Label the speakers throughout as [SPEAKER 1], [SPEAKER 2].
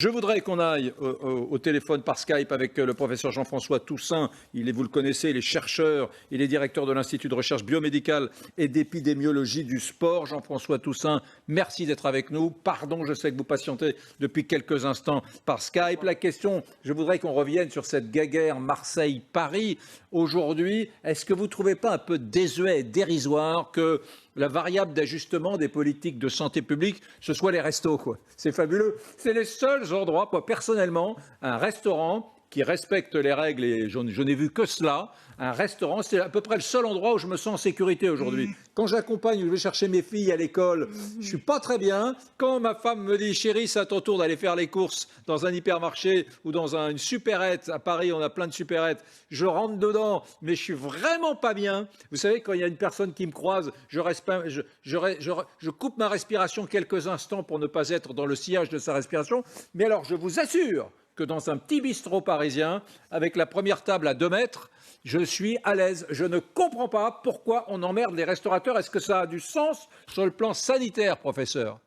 [SPEAKER 1] Je voudrais qu'on aille au téléphone par Skype avec le professeur Jean-François Toussaint. Vous le connaissez, il est chercheur, il est directeur de l'Institut de recherche biomédicale et d'épidémiologie du sport. Jean-François Toussaint, merci d'être avec nous. Pardon, je sais que vous patientez depuis quelques instants par Skype. La question, je voudrais qu'on revienne sur cette guéguerre Marseille-Paris. Aujourd'hui, est-ce que vous ne trouvez pas un peu désuet et dérisoire que la variable d'ajustement des politiques de santé publique, ce soit les restos, quoi. C'est fabuleux. C'est les seuls endroits, quoi. Personnellement, un restaurant qui respecte les règles, et je n'ai vu que cela, un restaurant, c'est à peu près le seul endroit où je me sens en sécurité aujourd'hui. Quand j'accompagne ou je vais chercher mes filles à l'école, je suis pas très bien. Quand ma femme me dit, chérie, c'est à ton tour d'aller faire les courses dans un hypermarché ou dans une supérette, à Paris on a plein de supérettes, je rentre dedans, mais je suis vraiment pas bien. Vous savez, quand il y a une personne qui me croise, je coupe ma respiration quelques instants pour ne pas être dans le sillage de sa respiration. Mais alors, je vous assure que dans un petit bistrot parisien, avec la première table à 2 mètres, je suis à l'aise. Je ne comprends pas pourquoi on emmerde les restaurateurs. Est-ce que ça a du sens sur le plan sanitaire, professeur?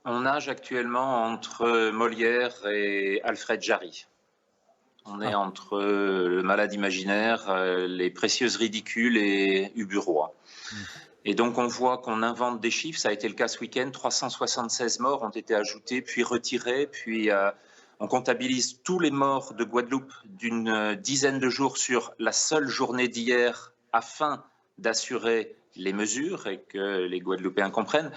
[SPEAKER 2] On nage actuellement entre Molière et Alfred Jarry. On est entre le malade imaginaire, les précieuses ridicules et Ubu Roi. Et donc on voit qu'on invente des chiffres, ça a été le cas ce week-end, 376 morts ont été ajoutés, puis retirés, puis on comptabilise tous les morts de Guadeloupe d'une dizaine de jours sur la seule journée d'hier afin d'assurer les mesures et que les Guadeloupéens comprennent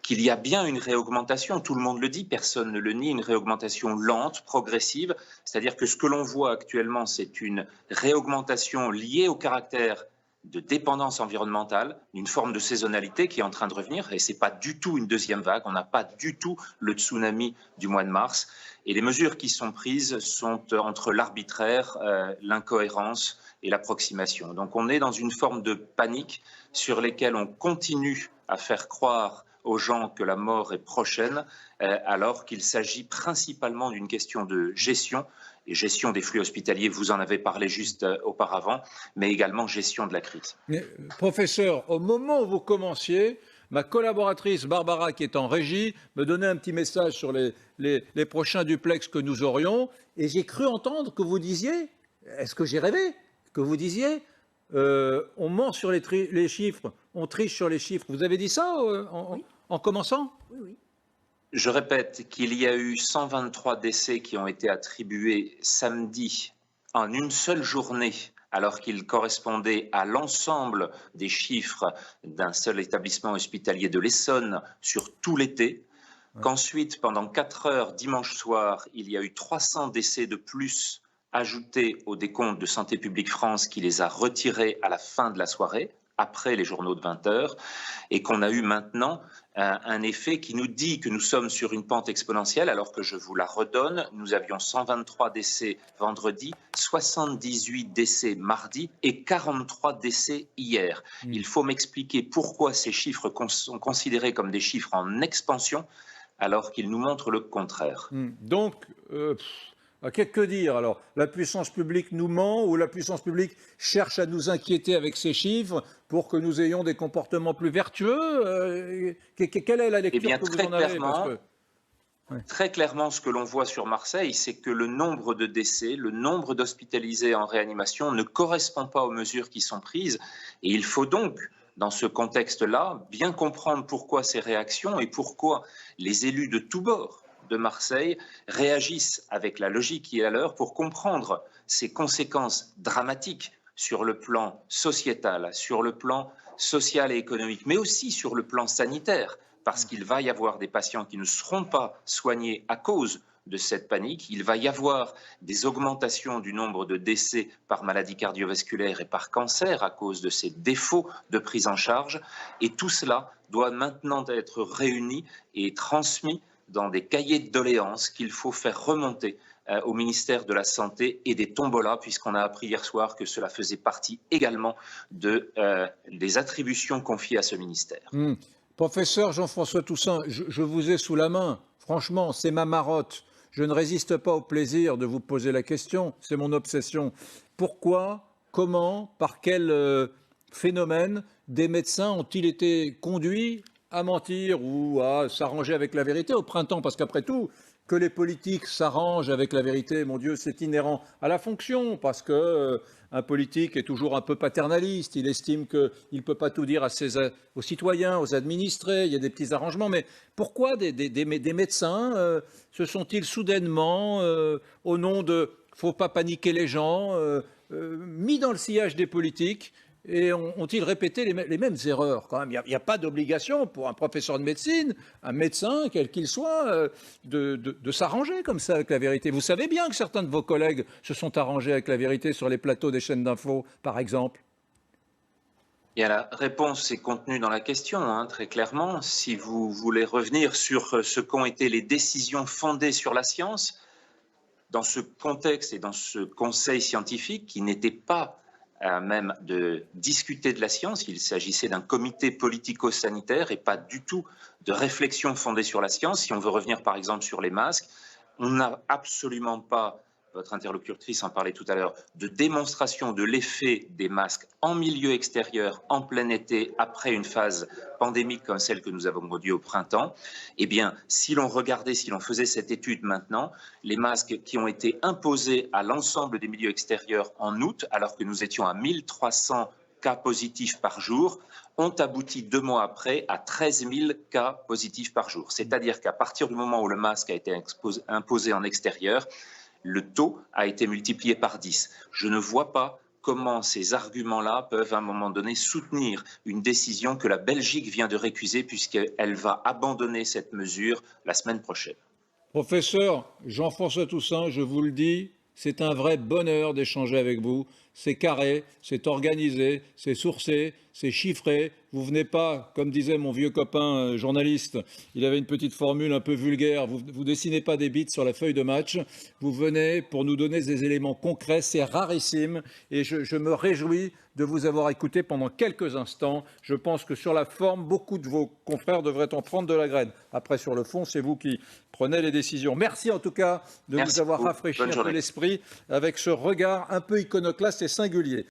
[SPEAKER 2] qu'il y a bien une réaugmentation, tout le monde le dit, personne ne le nie, une réaugmentation lente, progressive, c'est-à-dire que ce que l'on voit actuellement, c'est une réaugmentation liée au caractère de dépendance environnementale, une forme de saisonnalité qui est en train de revenir, et ce n'est pas du tout une deuxième vague, on n'a pas du tout le tsunami du mois de mars, et les mesures qui sont prises sont entre l'arbitraire, l'incohérence et l'approximation. Donc on est dans une forme de panique sur laquelle on continue à faire croire aux gens que la mort est prochaine, alors qu'il s'agit principalement d'une question de gestion, et gestion des flux hospitaliers, vous en avez parlé juste auparavant, mais également gestion de la crise.
[SPEAKER 1] Mais, professeur, au moment où vous commenciez, ma collaboratrice Barbara, qui est en régie, me donnait un petit message sur les prochains duplex que nous aurions, et j'ai cru entendre que vous disiez, est-ce que j'ai rêvé, que vous disiez, on ment sur les chiffres, on triche sur les chiffres. Vous avez dit ça en commençant?
[SPEAKER 3] Oui, oui.
[SPEAKER 2] Je répète qu'il y a eu 123 décès qui ont été attribués samedi en une seule journée, alors qu'ils correspondaient à l'ensemble des chiffres d'un seul établissement hospitalier de l'Essonne sur tout l'été. Qu'ensuite, pendant 4 heures dimanche soir, il y a eu 300 décès de plus ajoutés au décompte de Santé publique France qui les a retirés à la fin de la soirée, après les journaux de 20 heures, et qu'on a eu maintenant un effet qui nous dit que nous sommes sur une pente exponentielle, alors que je vous la redonne, nous avions 123 décès vendredi, 78 décès mardi et 43 décès hier. Il faut m'expliquer pourquoi ces chiffres sont considérés comme des chiffres en expansion, alors qu'ils nous montrent le contraire.
[SPEAKER 1] Donc, que dire alors? La puissance publique nous ment ou la puissance publique cherche à nous inquiéter avec ces chiffres pour que nous ayons des comportements plus vertueux? Quelle est la lecture que vous en avez?
[SPEAKER 2] Très clairement, ce que l'on voit sur Marseille, c'est que le nombre de décès, le nombre d'hospitalisés en réanimation ne correspond pas aux mesures qui sont prises. Et il faut donc, dans ce contexte-là, bien comprendre pourquoi ces réactions et pourquoi les élus de tous bords de Marseille réagissent avec la logique qui est la leur pour comprendre ces conséquences dramatiques sur le plan sociétal, sur le plan social et économique, mais aussi sur le plan sanitaire, parce qu'il va y avoir des patients qui ne seront pas soignés à cause de cette panique. Il va y avoir des augmentations du nombre de décès par maladie cardiovasculaire et par cancer à cause de ces défauts de prise en charge. Et tout cela doit maintenant être réuni et transmis dans des cahiers de doléances qu'il faut faire remonter au ministère de la Santé et des tombolas, puisqu'on a appris hier soir que cela faisait partie également des attributions confiées à ce ministère.
[SPEAKER 1] Professeur Jean-François Toussaint, je vous ai sous la main. Franchement, c'est ma marotte. Je ne résiste pas au plaisir de vous poser la question. C'est mon obsession. Pourquoi, comment, par quel phénomène des médecins ont-ils été conduits à mentir ou à s'arranger avec la vérité au printemps, parce qu'après tout, que les politiques s'arrangent avec la vérité, mon Dieu, c'est inhérent à la fonction, parce que un politique est toujours un peu paternaliste, il estime qu'il ne peut pas tout dire aux citoyens, aux administrés, il y a des petits arrangements, mais pourquoi des médecins se sont-ils soudainement, au nom de « faut pas paniquer les gens », mis dans le sillage des politiques et ont-ils répété les mêmes erreurs quand même? Il n'y a pas d'obligation pour un professeur de médecine, un médecin, quel qu'il soit, de s'arranger comme ça avec la vérité. Vous savez bien que certains de vos collègues se sont arrangés avec la vérité sur les plateaux des chaînes d'infos, par exemple.
[SPEAKER 2] Et la réponse est contenue dans la question, hein, très clairement. Si vous voulez revenir sur ce qu'ont été les décisions fondées sur la science, dans ce contexte et dans ce conseil scientifique qui n'était pas à même de discuter de la science, il s'agissait d'un comité politico-sanitaire et pas du tout de réflexion fondée sur la science. Si on veut revenir par exemple sur les masques, on n'a absolument pas, votre interlocutrice en parlait tout à l'heure, de démonstration de l'effet des masques en milieu extérieur, en plein été, après une phase pandémique comme celle que nous avons connue au printemps. Eh bien, si l'on faisait cette étude maintenant, les masques qui ont été imposés à l'ensemble des milieux extérieurs en août, alors que nous étions à 1300 cas positifs par jour, ont abouti 2 mois après à 13 000 cas positifs par jour. C'est-à-dire qu'à partir du moment où le masque a été imposé en extérieur, le taux a été multiplié par 10. Je ne vois pas comment ces arguments-là peuvent à un moment donné soutenir une décision que la Belgique vient de récuser puisqu'elle va abandonner cette mesure la semaine prochaine.
[SPEAKER 1] Professeur Jean-François Toussaint, je vous le dis, c'est un vrai bonheur d'échanger avec vous. C'est carré, c'est organisé, c'est sourcé, c'est chiffré. Vous venez pas, comme disait mon vieux copain journaliste, il avait une petite formule un peu vulgaire, vous dessinez pas des bits sur la feuille de match, vous venez pour nous donner des éléments concrets, c'est rarissime et je me réjouis de vous avoir écouté pendant quelques instants. Je pense que sur la forme, beaucoup de vos confrères devraient en prendre de la graine. Après, sur le fond, c'est vous qui prenez les décisions. Merci en tout cas de nous avoir rafraîchi un peu l'esprit avec ce regard un peu iconoclaste et singulier.